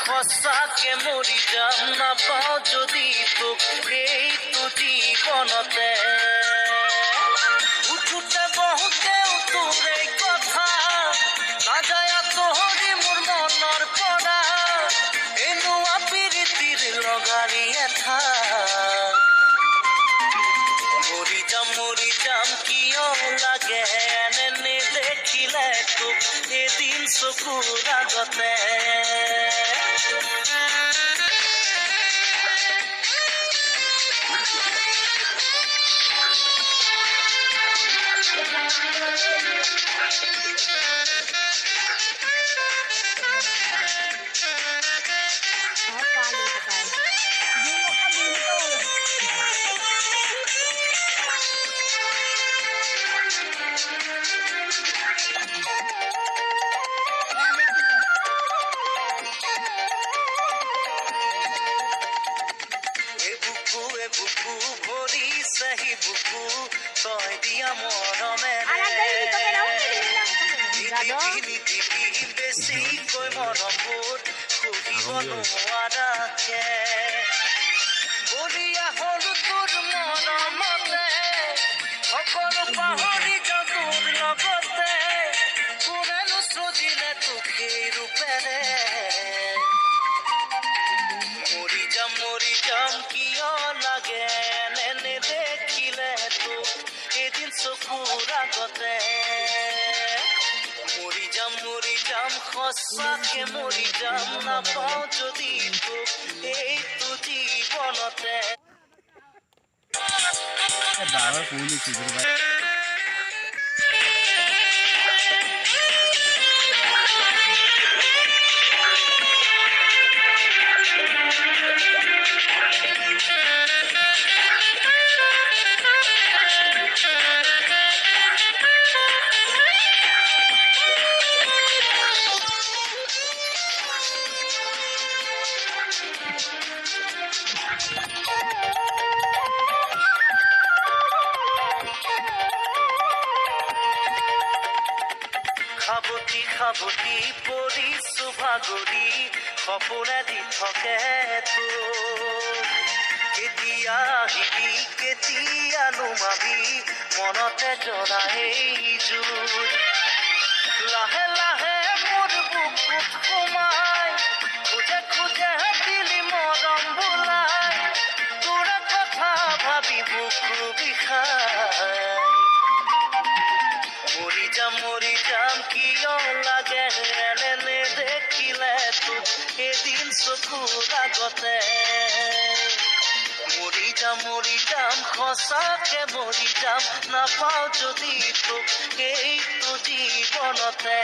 সঁচাকে মৰি যাম নাপাওঁ যদি তোক এইটো জীৱনতে উঠোতে বহুতেও তোৰে কথা নাযায় আঁতৰি মোৰ মনৰ পৰা এনেকুৱা প্ৰীতিৰ লগাৰী এঠা মৰি যাম কিয় লাগে এনে নেদেখিলে তোক এদিন চকুৰ আগতে বুকু ভৰিছেহি বুকু তই দিয়া মৰমেৰে বেছিকৈ মৰমবোৰ সুধিব নোৱাৰাকে বলিয়া হলো তোৰ মৰমতে সকলো পাহৰি যাওঁ তোৰ লগতে কোনেনো সজিলে তোক এই ৰূপেৰে মৰি যাম কিয় লাগে এনে দেখিলে তোক এদিন চকুৰ আগতে মৰি যাম সঁচাকে মৰি যাম নাপাওঁ যদি তোক এইটো জীৱনতে খাবতি পৰিছো ভাগৰি সপোনে দি থাকে তোক কেতিয়া আহিবি কেতিয়া নুমাবি মনতে জ্বলা এই জুই লাহে লাহে মোৰ বুকুত সোমাই খোজে খোজে দিলি মৰম বোলাই তোৰ কথা ভাবি বুকু বিষাই মৰি যাম কিয় লাগে এনে নেদেখিলে তোক এদিন চকুৰ আগতে মৰি যাম সঁচাকে মৰি যাম নাপাওঁ যদি তোক এইটো জীৱনতে